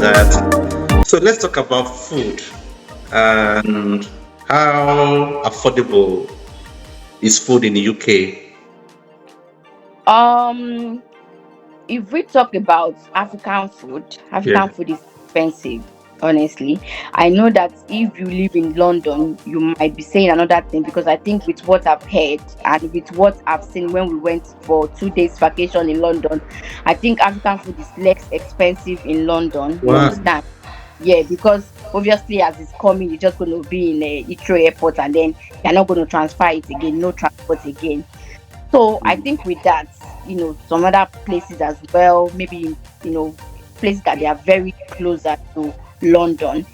that. So let's talk about food and how affordable is food in the UK. Um, if we talk about Yeah. African food is expensive. Honestly, I know that if you live in London, you might be saying another thing because I think with what I've heard and with what I've seen when we went for 2 days vacation in London, I think African food is less expensive in London. You Wow. understand? Yeah, because obviously as it's coming, you're just going to be in a Heathrow airport and then you're not going to transfer it again, no transport again. So I think with that, some other places as well, maybe, places that they are very closer to London,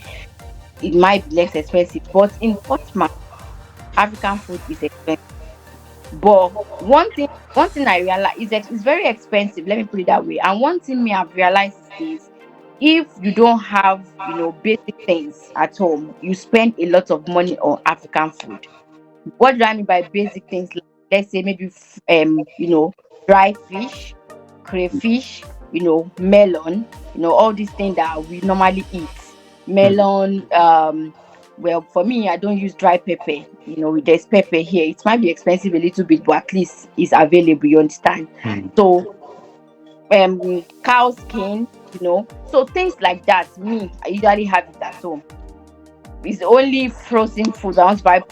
it might be less expensive. But in Portsmouth, African food is expensive. But one thing I realize is that it's very expensive. Let me put it that way. And one thing me I've realized is this: if you don't have, basic things at home, you spend a lot of money on African food. What do I mean by basic things? Like, let's say maybe dry fish, crayfish, melon, all these things that we normally eat. Mm, Melon, well, for me, I don't use dry pepper. There's pepper here. It might be expensive a little bit, but at least it's available. You understand? mm, So, cow skin, so things like that. Me, I usually have it at home. It's only frozen food. I want to buy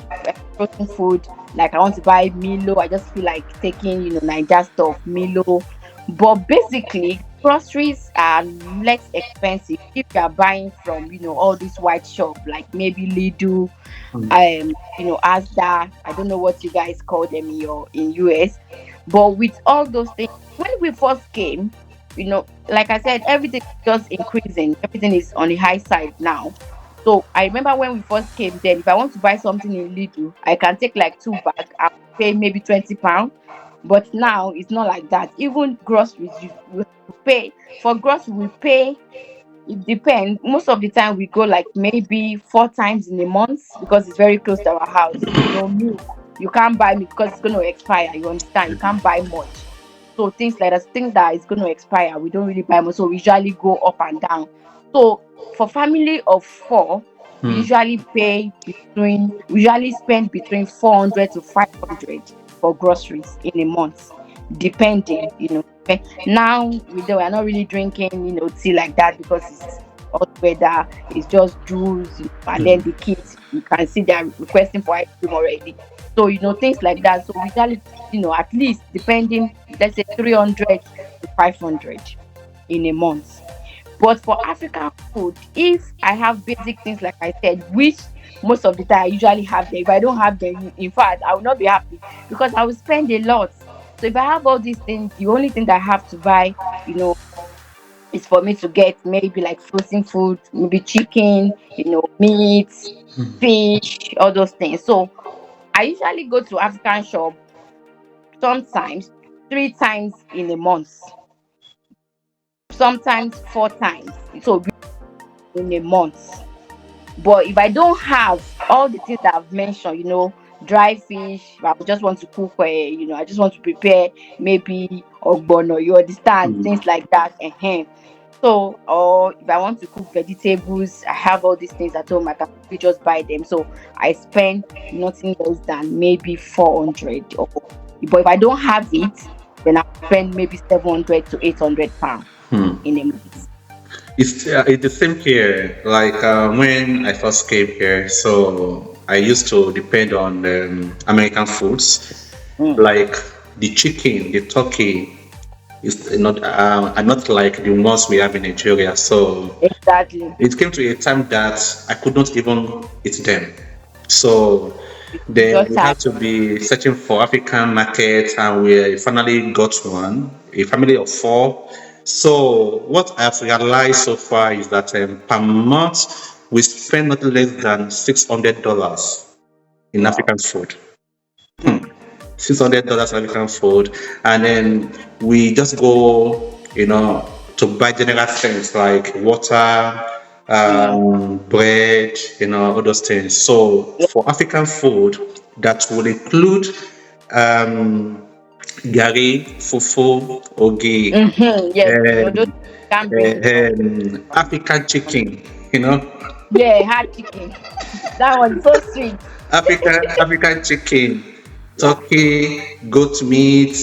frozen food. Like I want to buy Milo. I just feel like taking, Niger stuff, Milo. But basically, groceries are less expensive if you are buying from, all these white shop, like maybe Lidl, mm. Asda. I don't know what you guys call them in US. But with all those things, when we first came, like I said, everything is just increasing. Everything is on the high side now. So I remember when we first came, then if I want to buy something in Lidl, I can take like two bags and pay maybe £20. But now it's not like that. Even groceries, you have to pay for groceries. We pay. It depends. Most of the time, we go like maybe 4 times in a month because it's very close to our house. Milk. You can't buy milk because it's going to expire. You understand? You can't buy much. So things like that, things that is going to expire, we don't really buy much. So we usually go up and down. So for family of four, Mm. we usually spend between 400 to 500 for groceries in a month, depending. Now we are not really drinking, tea like that because it's hot weather. It's just juice, and then the kids, you can see they're requesting for ice cream already. So things like that. So we usually, at least depending, let's say 300 to 500 in a month. But for African food, if I have basic things like I said, which most of the time I usually have them, if I don't have them, in fact, I will not be happy because I will spend a lot. So if I have all these things, the only thing that I have to buy, you know, is for me to get maybe like frozen food, maybe chicken, meat, fish, all those things. So I usually go to African shop sometimes 3 times in a month, sometimes 4 times. So in a month. But if I don't have all the things that I've mentioned, dry fish, if I just want to cook, I just want to prepare maybe ogbono, you understand, Mm. things like that. So, or if I want to cook vegetables, I have all these things at home. I can quickly just buy them. So I spend nothing less than maybe 400. But if I don't have it, then I spend maybe 700 to £800 Hmm. in a month. It's the same here. Like when I first came here, so I used to depend on American foods, Mm, like the chicken, the turkey. Is not are not like the ones we have in Nigeria. So exactly. it came to a time that I could not even eat them. So You then just we have had to be searching for African markets, and we finally got one, a family of four. So what I've realized so far is that per month we spend not less than $600 in wow. African food. $600 African food, and then we just go, to buy general things like water, Mm. bread, all those things. So for African food, that will include um, gari, fufu, ogi, Mm-hmm. Yes, and those. Can't bring it up. African chicken, you know, Yeah, hard chicken. That one's so sweet. African chicken, Yeah. turkey, goat meat,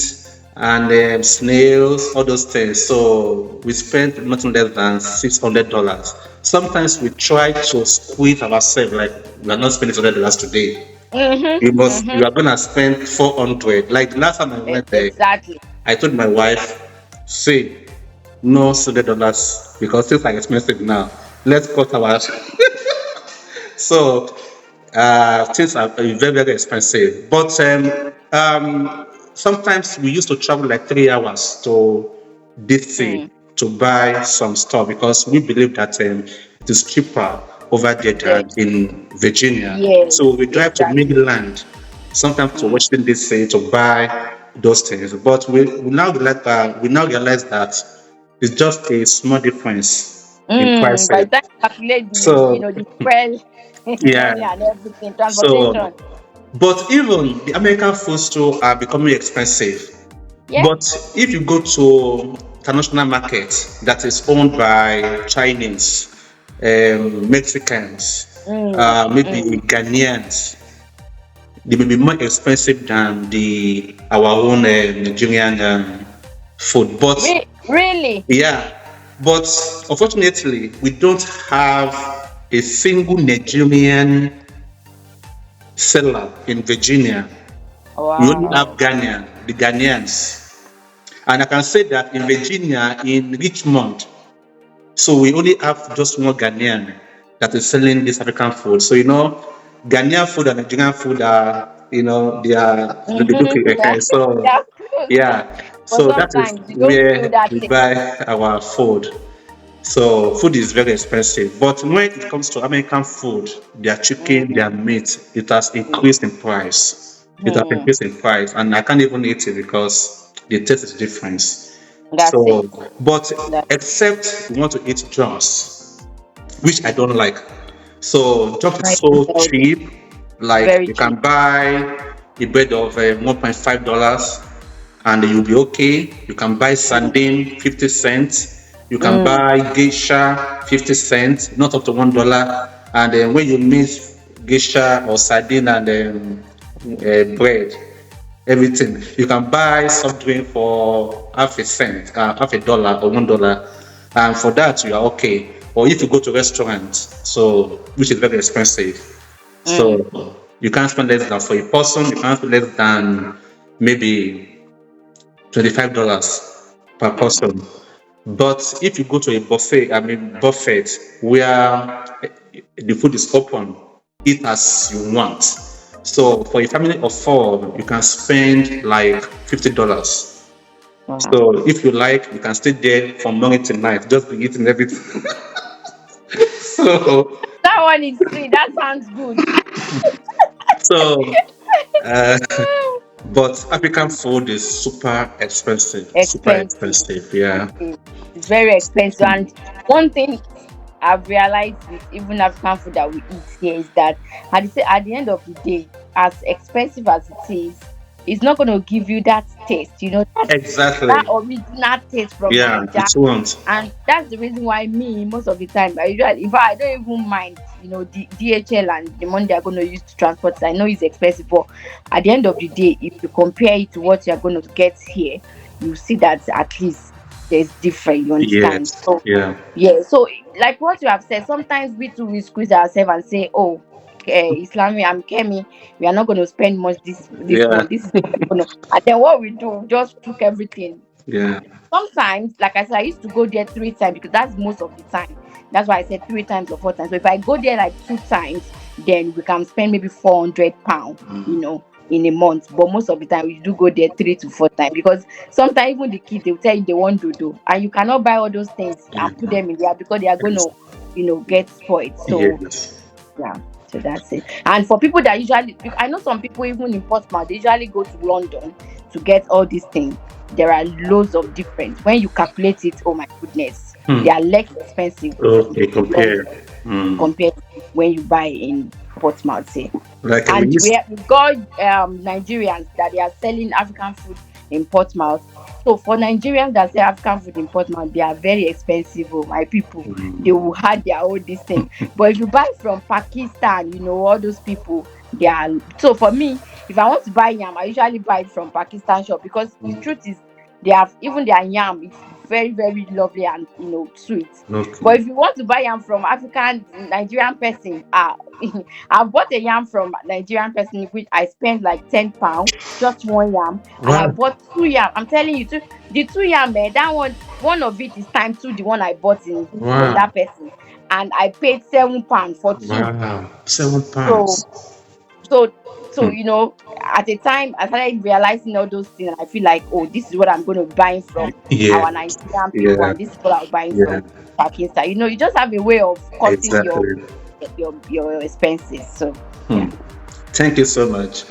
and snails, all those things. So we spent nothing less than $600. Sometimes we try to squeeze ourselves, like we are not spending $600 today. You are gonna spend 400. Like the last time I went there, Exactly. I told my wife, say no $600 because things are expensive now. Let's cut our so things are very, very expensive. But sometimes we used to travel like 3 hours to DC to buy some stuff because we believe that it is cheaper over there Yeah. than in Virginia. Yes. So we drive to Exactly. Maryland, sometimes to Washington DC to buy those things. But we now realize that it's just a small difference in By prices. the time you calculate So the fuel yeah, money and everything, so transportation. but even the American food store are becoming expensive. Yeah. But if you go to international market that is owned by Chinese, Mexicans, maybe Ghanaians, they may be more expensive than the our own Nigerian food. But Really? yeah, but unfortunately, we don't have a single Nigerian seller in Virginia. We only have Wow. the Ghanaians. And I can say that in Virginia, in Richmond, so we only have just one Ghanaian that is selling this African food. So, Ghanaian food and Nigerian food are, they look Yeah. okay. So, That's close. yeah. But So that is sometimes you don't feel where that we thing. buy our food. So food is very expensive. But when it comes to American food, their chicken, their meat, it has increased in price. It has increased in price, and I can't even eat it because the taste is different. That's So, it. but That, except you want to eat jumps, which I don't like. So jump is right. so cheap. Like Very you can cheap. buy a bed of $1.5 and you'll be okay. You can buy sardine 50 cents. You can buy geisha 50 cents, not up to $1. And then when you mix geisha or sardine and bread, everything, you can buy soft drink for half a cent, half a dollar or $1. And for that, you are okay. Or if you go to restaurant, so which is very expensive. So you can't spend less than for a person, you can't spend less than maybe $25 per person. But if you go to a buffet where the food is open, eat as you want. So for a family of four, you can spend like $50. Wow. So if you like, you can stay there from morning to night, just be eating everything. so, That one is sweet. That sounds good. so, uh, but African food is super expensive, super Expensive. expensive. Yeah. It's very expensive. And one thing I've realized with even African food that we eat here is that at the end of the day, as expensive as it is, it's not going to give you that taste, that Exactly. original taste from Yeah, Nigeria. it won't. And that's the reason why me, most of the time, in fact, I don't even mind, the DHL and the money they're going to use to transport. I know it's expensive, but at the end of the day, if you compare it to what you're going to get here, you see that at least there's different, you understand? Yes. So, Yeah. yeah, so like what you have said, sometimes we too we squeeze ourselves and say, oh, Islami, I'm Kemi, we are not going to spend much this Yeah. month. This is what we're gonna, and then what we do, just took everything. Yeah. Sometimes, like I said, I used to go there 3 times because that's most of the time. That's why I said 3 times or 4 times. So if I go there like 2 times, then we can spend maybe £400, in a month. But most of the time, we do go there 3 to 4 times because sometimes even the kids they'll tell you they want to do, and you cannot buy all those things and put them in there because they are going Yes. to, get spoiled. So Yes. yeah, so that's it. And for people that usually, I know some people even in Portsmouth, they usually go to London to get all these things. There are loads of difference. When you calculate it, oh my goodness, they are less expensive in Okay, compare. London compared to when you buy in Portsmouth. Say. Like we And used. we got Nigerians that they are selling African food in Portsmouth. So for Nigerians that say African food in Portsmouth, they are very expensive. Oh, my people, they will have their own this thing. But if you buy from Pakistan, all those people, they are. So for me, if I want to buy yam, I usually buy it from Pakistan shop, because the truth is, they have even their yam is very very lovely and sweet. But Okay. if you want to buy yam from African Nigerian person, I bought a yam from Nigerian person, which I spent like £10, just one yam, and I Wow. bought two yam. I'm telling you, the two yam, that one of it is time two the one I bought from Wow. that person, and I paid £7 for two. Wow. £7. So so so Hmm. at a time I started realizing all those things, and I feel like, oh, this is what I'm going to be buying from Yeah. our Nigerian people, Yeah. and this is what I'm buying Yeah. from Pakistan. You just have a way of cutting your Exactly. your expenses. So Hmm. yeah. Thank you so much.